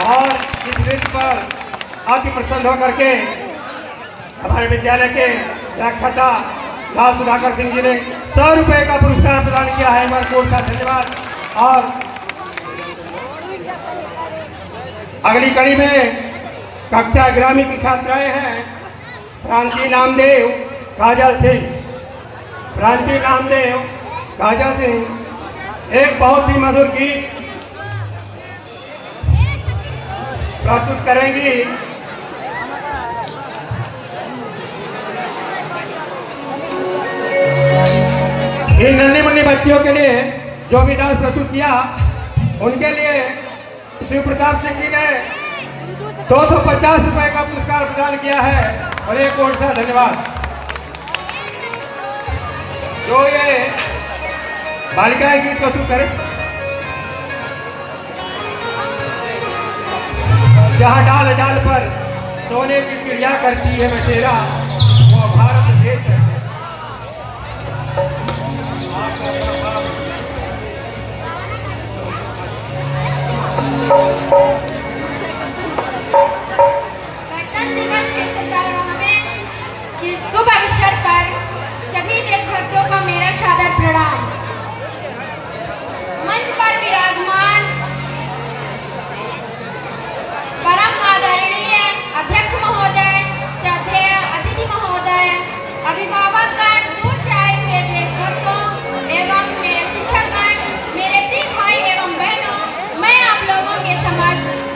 और इस नृत्य पर अति प्रसन्न होकर के हमारे विद्यालय के व्याख्याता लाल सुधाकर सिंह जी ने 100 रुपये का पुरस्कार प्रदान किया है। हमारे कोट का धन्यवाद। और अगली कड़ी में कक्षा 11वीं की छात्राएं हैं क्रांति नामदेव काजल सिंह। क्रांति नामदेव काजल सिंह एक बहुत ही मधुर गीत प्रस्तुत करेंगी। इन नन्ही मुन्नी बच्चियों के लिए जो भी डांस प्रस्तुत किया उनके लिए शिव प्रताप सिंह जी ने 250 रुपए का पुरस्कार प्रदान किया है और एक और सा धन्यवाद। जो ये बालिकाएं गीत प्रस्तुत करें, जहाँ डाल डाल पर सोने की चिड़िया करती है बसेरा, वो भारत देश है। गणतंत्र दिवस के समारोह में इस शुभ अवसर पर सभी देशभक्तों का मेरा सादर प्रणाम। मंच पर विराजमान परम आदरणीय अध्यक्ष महोदय, श्रद्धेय अतिथि महोदय, अभिभावकगण, दूर से आए हुए देशभक्तों एवं मेरे शिक्षकगण, मेरे प्रिय भाई एवं बहनों, मैं आप लोगों के समक्ष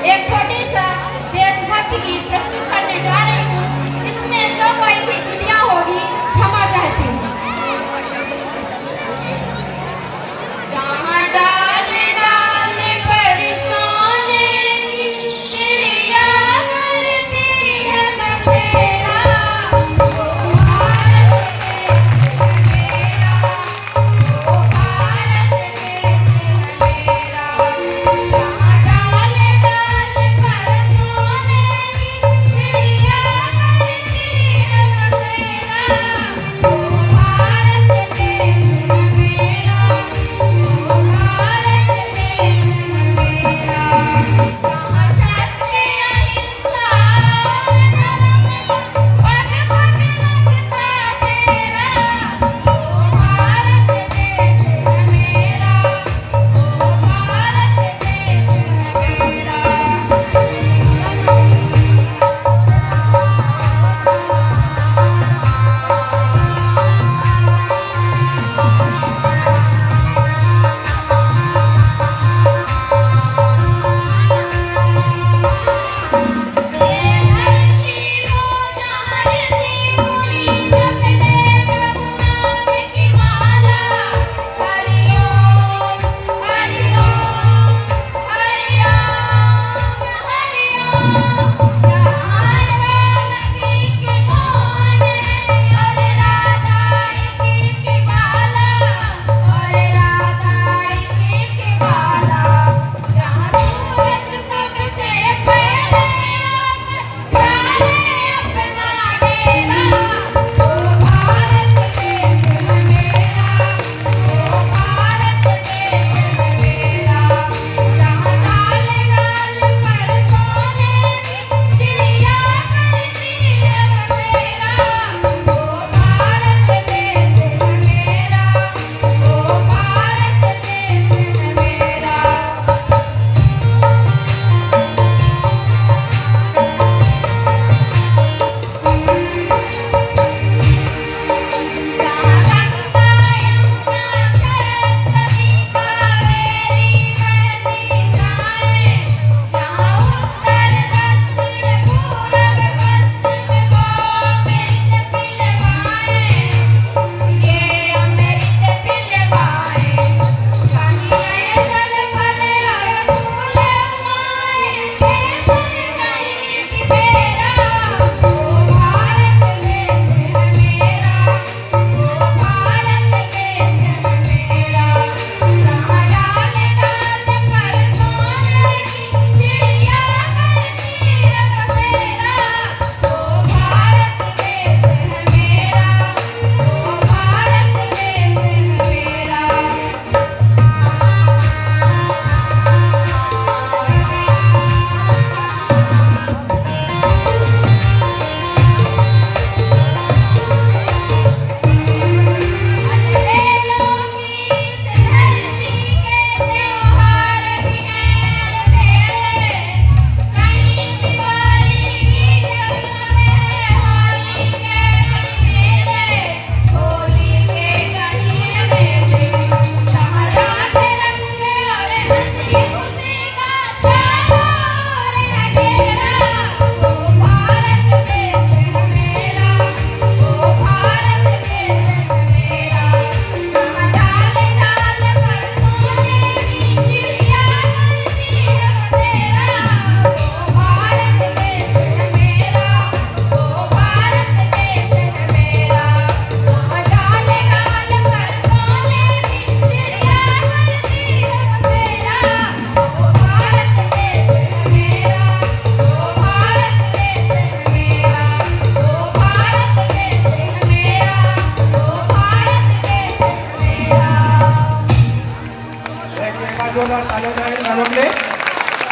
के लिए।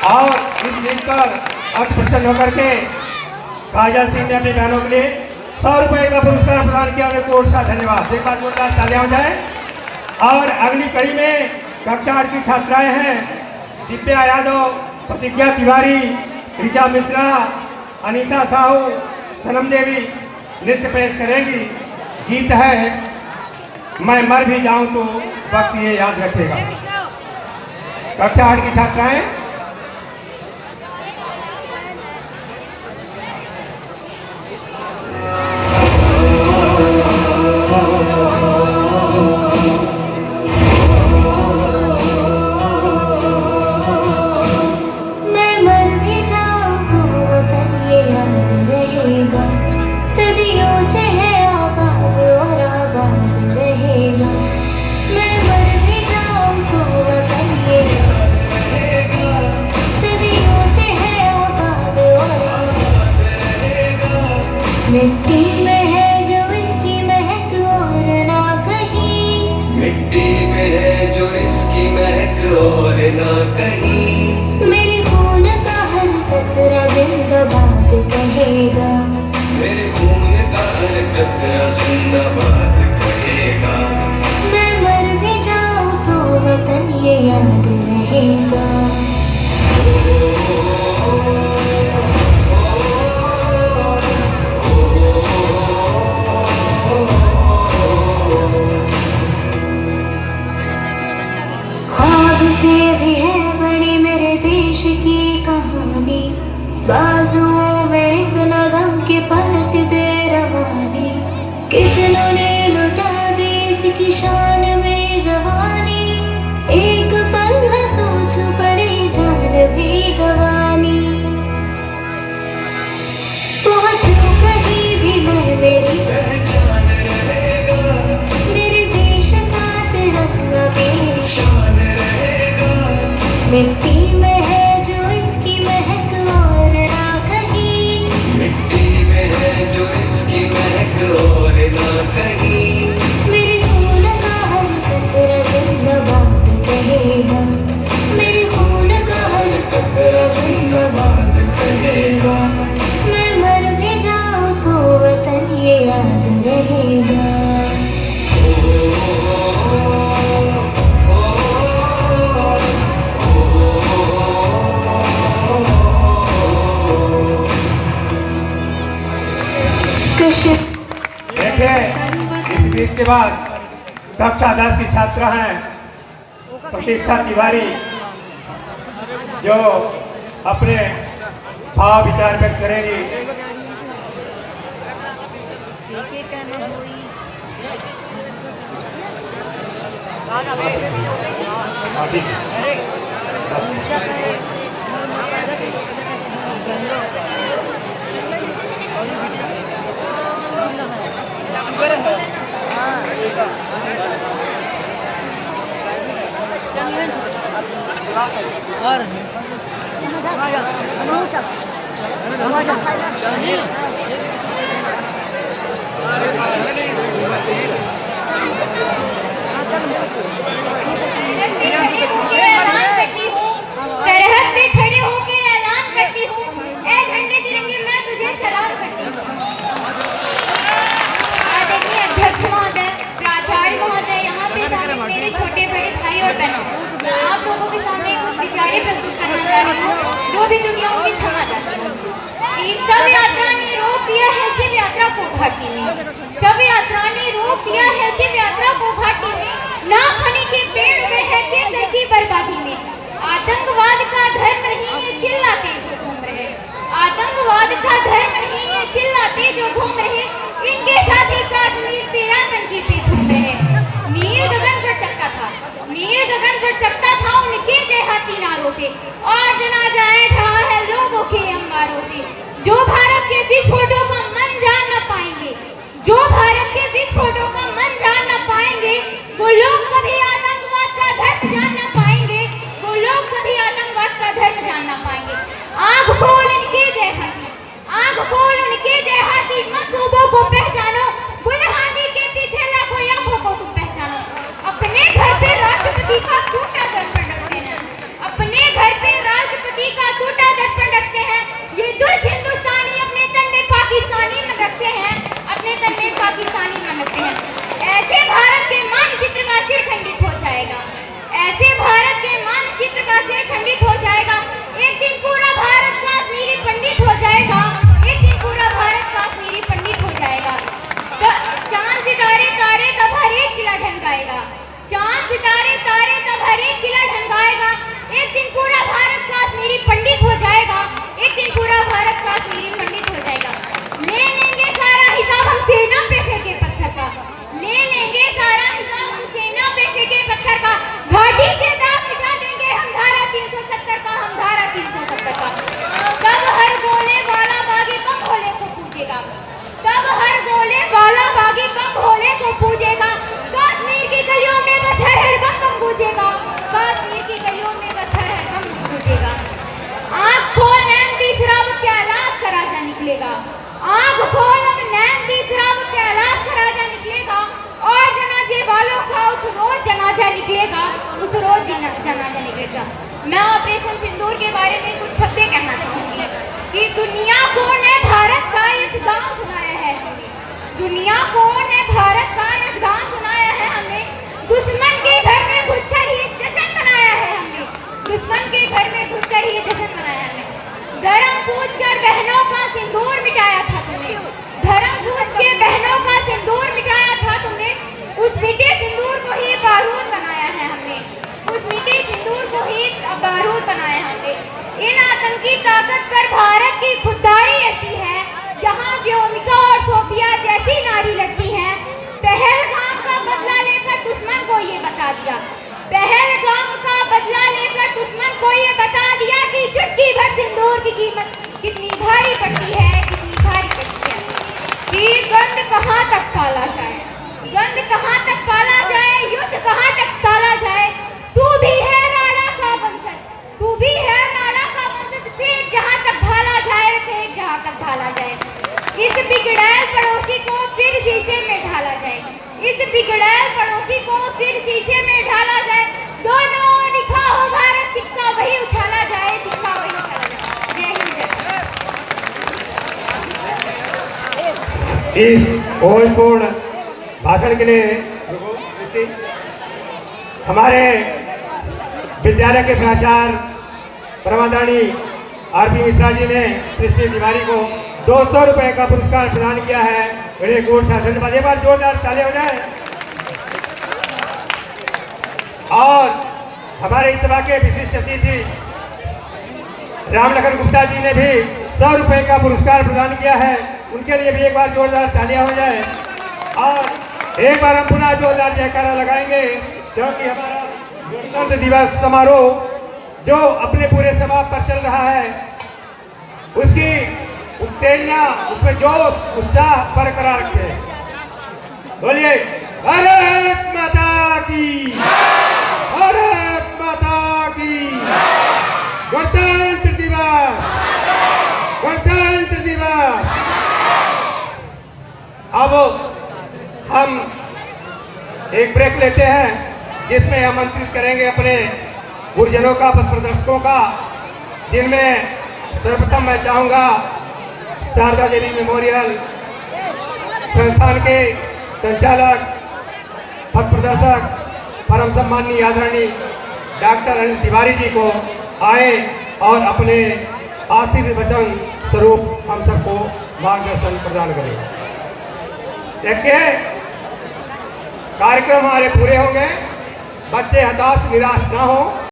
और इस जीत पर अति प्रसन्न होकर के काजल सिंह ने अपनी बहनों के लिए 100 रुपए का पुरस्कार प्रदान किया। उन्हें कोट सा धन्यवाद। एक बार जोरदार तालियां हो जाए। और अगली कड़ी में कक्षा 8 की छात्राएं हैं दिव्या यादव, प्रतिज्ञा तिवारी, ऋचा मिश्रा, अनीसा साहू, सनम देवी नृत्य पेश करेंगी। गीत है मैं मर भी जाऊं तो वक्त ये याद रखेगा। कक्षा 8 की छात्राएं मिट्टी में है जो इसकी महक और ना कहीं, मिट्टी में है जो इसकी महक और ना कहीं। मेरे खून का हर कतरा जिंदाबाद कहेगा, मेरे खून का हर कतरा जिंदाबाद कहेगा। मैं मर भी जाऊं तो वतन ये याद रहेगा। से भी है बड़ी मेरे देश की कहानी, बाजुओं में इतना दम के पलट दे रवानी। कितनों ने लुटा दी इसकी शान में जवानी, एक पल न सोचूं पड़े जान भी गवानी। पहुंचूं कहीं भी मैं मेरी पहचान रहेगा, मेरे देश का तिरंगा मेरी शान रहेगा। मिट्टी में है जो इसकी महक और ना कहीं, मिट्टी में है जो इसकी महक और ना कहीं। मेरे खून का हर कतरा जिंदाबाद कहेगा, मेरे खून का हर कतरा जिंदाबाद कहेगा। मैं मर भी जाऊं तो वतन ये याद रहेगा। देखिए इस गीत के बाद कक्षा 10 की छात्रा हैं प्रतीक्षा तिवारी, जो अपने भाव विचार व्यक्त करेंगी। सरहद पे खड़े होके ऐलान करती हूँ, ए झंडे तिरंगे मैं तुझे सलाम करती हूँ। आदरणीय अध्यक्ष महोदय, प्राचार्य महोदय, यहाँ पे शामिल मेरे छोटे बड़े भाई और बहनों, मैं आप लोगों के सामने कुछ विचारें प्रस्तुत करना चाह रही हूँ जो भी दुनिया की क्षमा चाहती हूँ। सब यात्रा ने रोक दिया है शिव यात्रा को घाटी में, सब यात्रा ने रोक दिया है शिव यात्रा को घाटी में, ना खनी के पेड़ में है केसर की बर्बादी में। आतंकवाद का धर्म नहीं है चिल्लाते जो घूम रहे, आतंकवाद का धर्म नहीं है चिल्लाते जो घूम रहे, इनके साथी कश्मीर पे आतंकी पे झूम रहे। नील गगन फट सकता था, नील गगन फट सकता था उनके देहाती नारों से, और जनाजा ऐठा है लोगों के अंबारों से। जो भारत के विस्फोटों का मन जान न पाएंगे, जो भारत के विस्फोटों का मन जान न पाएंगे, वो लोग कभी आतंकवाद का धर्म जान न पाएंगे, वो लोग कभी आतंकवाद का धर्म जान न पाएंगे। आँख खोल उनके देहाती, आँख खोल उनके देहाती मंसूबों को पहचानो, बुलहानी के पीछे लाखों आंखों को तुम पहचानो। अपने घर पे राष्ट्रपति का क्यों क्या दर्पण रखते हैं, अपने घर जनाजा निकलेगा उस रोज जनाजा निकलेगा। मैं ऑपरेशन सिंदूर के बारे में कुछ शब्द कहना चाहूंगी कि दुनिया कौन है भारत का इस गांव सुनाया है हमने, दुनिया कौन है भारत का इस गांव सुनाया है हमने, दुश्मन के घर में घुसकर ही जश्न मनाया है हमने, दुश्मन के घर में घुसकर ही जश्न मनाया हमने। धर्म पूछ कर बहनों का सिंदूर मिटाया था तुमने, धर्म पूछ के बहनों का सिंदूर मिटाया था तुमने, उस मिटे सिंदूर को ही बारूद बनाया है हमने, उस मिटे सिंदूर को ही बारूद बनाया हमने। इन आतंकी ताकत पर भारत की खुददारी रहती है, जहां व्योमिका और सोफिया जैसी नारी लड़ती हैं। पहलगाम का बदला लेकर दुश्मन को ये बता दिया, पहलगाम का बदला लेकर दुश्मन को ये बता दिया कि चुटकी भर सिंदूर की कीमत कितनी भारी पड़ती है, कितनी भारी पड़ती है। कि गंध कहाँ तक पाला जाए, गंध कहाँ तक पाला जाए, युद्ध कहाँ तक टाला जाए। तू भी है नाड़ा का वंशज, तू भी है नाड़ा का वंशज, फेंक जहाँ तक भाला जाए, फेंक जहाँ तक भाला जाए। इस बिगड़ैल पड़ोसी को फिर शीशे में ढाला जाए, इस बिगड़ैल पड़ोसी को फिर शीशे में ढाला जाए। दोनों ओर लिखा हो भारत, सिक्का वही उछाला जाए, सिक्का वही उछाला जाए। जय हिंद, जय। इस ओजपूर्ण भाषण के लिए हमारे विद्यालय के प्राचार्य परमादानी आरपी मिश्रा जी ने सृष्टि तिवारी को 200 रुपए का पुरस्कार प्रदान किया है। बड़े गौर से धन्यवाद, एक बार जोरदार ताली हो जाए। और हमारे इस सभा के विशिष्ट अतिथि रामलखन गुप्ता जी ने भी 100 रुपए का पुरस्कार प्रदान किया है, उनके लिए भी एक बार जोरदार तालियां हो जाए। और एक बार हम पुनः जोरदार जयकारा लगाएंगे, क्योंकि हमारा गणतंत्र दिवस समारोह जो अपने पूरे समाप्त पर चल रहा है, उसकी उत्तेजना, उसमें जोश उत्साह बरकरार रखे। बोलिए भारत माता की, भारत माता की, गणतंत्र दिवस, गणतंत्र दिवस। अब हम एक ब्रेक लेते हैं, जिसमें आमंत्रित करेंगे अपने गुरुजनों का, पथ प्रदर्शकों का, जिनमें सर्वप्रथम मैं चाहूँगा शारदा देवी मेमोरियल संस्थान के संचालक, पथ प्रदर्शक, परम सम्माननीय आदरणीय डॉक्टर अनिल तिवारी जी को आए और अपने आशीर्वचन स्वरूप हम सबको मार्गदर्शन प्रदान करें। देखिए, कार्यक्रम हमारे पूरे होंगे, बच्चे हताश निराश ना हो।